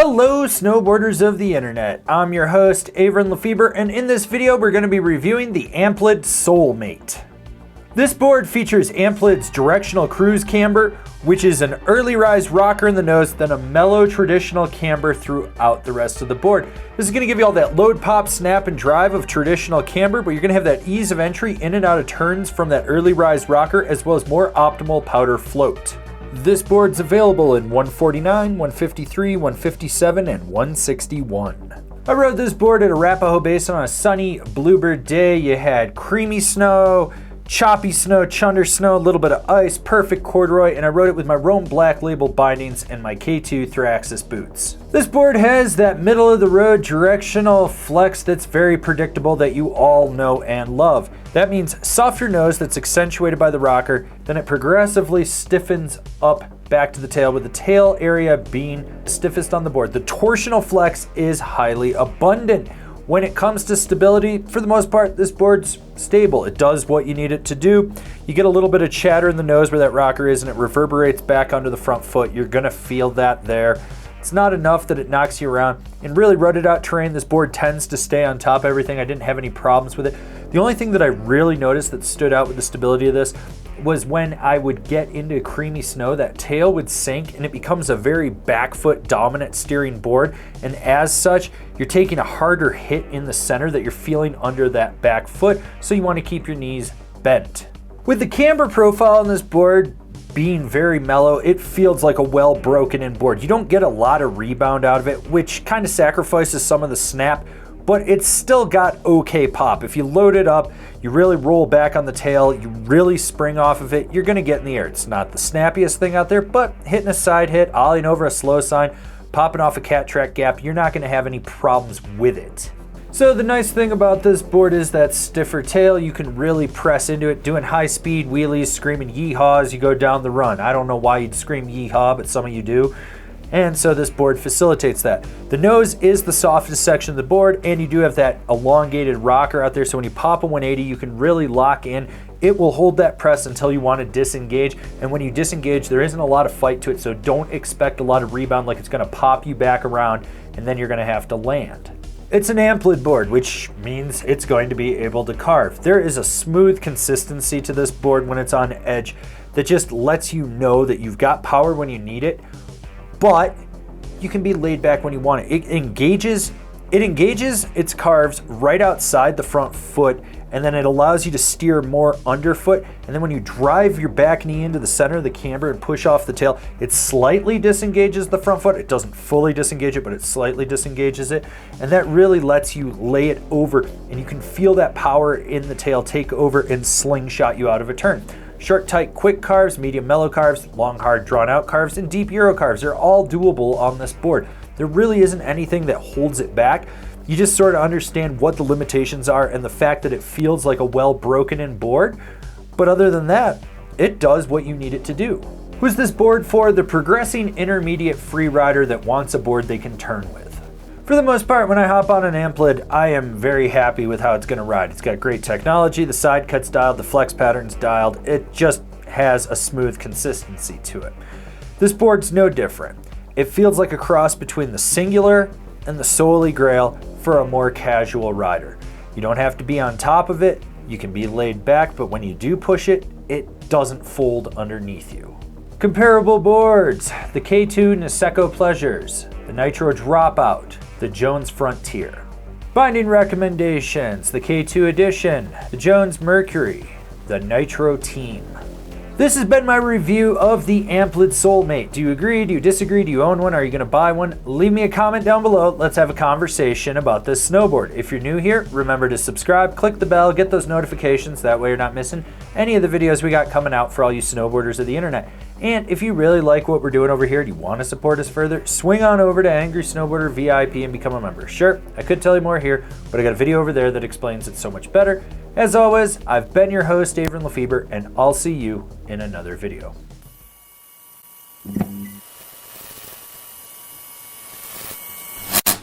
Hello snowboarders of the internet, I'm your host Avran LeFeber, and in this video we're going to be reviewing the Amplid Soulmate. This board features Amplid's directional cruise camber, which is an early rise rocker in the nose, then a mellow traditional camber throughout the rest of the board. This is going to give you all that load, pop, snap, and drive of traditional camber, but you're going to have that ease of entry in and out of turns from that early rise rocker, as well as more optimal powder float. This board's available in 149, 153, 157, and 161. I rode this board at Arapahoe Basin on a sunny bluebird day. You had creamy snow, choppy snow, chunder snow, a little bit of ice, perfect corduroy, and I rode it with my Rome Black Label bindings and my K2 Thraxis boots. This board has that middle of the road directional flex that's very predictable that you all know and love. That means softer nose that's accentuated by the rocker, then it progressively stiffens up back to the tail, with the tail area being stiffest on the board. The torsional flex is highly abundant. When it comes to stability, for the most part, this board's stable. It does what you need it to do. You get a little bit of chatter in the nose where that rocker is, and it reverberates back onto the front foot. You're gonna feel that there. It's not enough that it knocks you around. In really rutted out terrain, this board tends to stay on top of everything. I didn't have any problems with it. The only thing that I really noticed that stood out with the stability of this was when I would get into creamy snow, that tail would sink and it becomes a very back foot dominant steering board. And as such, you're taking a harder hit in the center that you're feeling under that back foot. So you want to keep your knees bent. With the camber profile on this board being very mellow, it feels like a well broken in board. You don't get a lot of rebound out of it, which kind of sacrifices some of the snap, but it's still got okay pop. If you load it up, you really roll back on the tail, you really spring off of it, you're gonna get in the air. It's not the snappiest thing out there, but hitting a side hit, ollieing over a slow sign, popping off a cat track gap, you're not gonna have any problems with it. So the nice thing about this board is that stiffer tail. You can really press into it, doing high speed wheelies, screaming yeehaw as you go down the run. I don't know why you'd scream yeehaw, but some of you do. And so this board facilitates that. The nose is the softest section of the board, and you do have that elongated rocker out there, so when you pop a 180, you can really lock in. It will hold that press until you want to disengage, and when you disengage, there isn't a lot of fight to it, so don't expect a lot of rebound, like it's going to pop you back around, and then you're going to have to land. It's an Amplid board, which means it's going to be able to carve. There is a smooth consistency to this board when it's on edge that just lets you know that you've got power when you need it, but you can be laid back when you want it. It engages its carves right outside the front foot, and then it allows you to steer more underfoot. And then when you drive your back knee into the center of the camber and push off the tail, it slightly disengages the front foot. It doesn't fully disengage it, but it slightly disengages it. And that really lets you lay it over, and you can feel that power in the tail take over and slingshot you out of a turn. Short, tight, quick carves, medium, mellow carves, long, hard, drawn out carves, and deep Euro carves are all doable on this board. There really isn't anything that holds it back. You just sort of understand what the limitations are and the fact that it feels like a well broken in board. But other than that, it does what you need it to do. Who's this board for? The progressing intermediate free rider that wants a board they can turn with. For the most part, when I hop on an Amplid, I am very happy with how it's going to ride. It's got great technology, the side cut's dialed, the flex pattern's dialed. It just has a smooth consistency to it. This board's no different. It feels like a cross between the Singular and the Holy Grail for a more casual rider. You don't have to be on top of it, you can be laid back, but when you do push it, it doesn't fold underneath you. Comparable boards: the K2 Niseko Pleasures, the Nitro Dropout, the Jones Frontier. Binding recommendations: the K2 Edition, the Jones Mercury, the Nitro Team. This has been my review of the Amplid Soulmate. Do you agree? Do you disagree? Do you own one? Are you going to buy one? Leave me a comment down below. Let's have a conversation about this snowboard. If you're new here, remember to subscribe, click the bell, get those notifications. That way you're not missing any of the videos we got coming out for all you snowboarders of the internet. And if you really like what we're doing over here and you want to support us further, swing on over to Angry Snowboarder VIP and become a member. Sure, I could tell you more here, but I got a video over there that explains it so much better. As always, I've been your host, Avran LeFeber, and I'll see you in another video.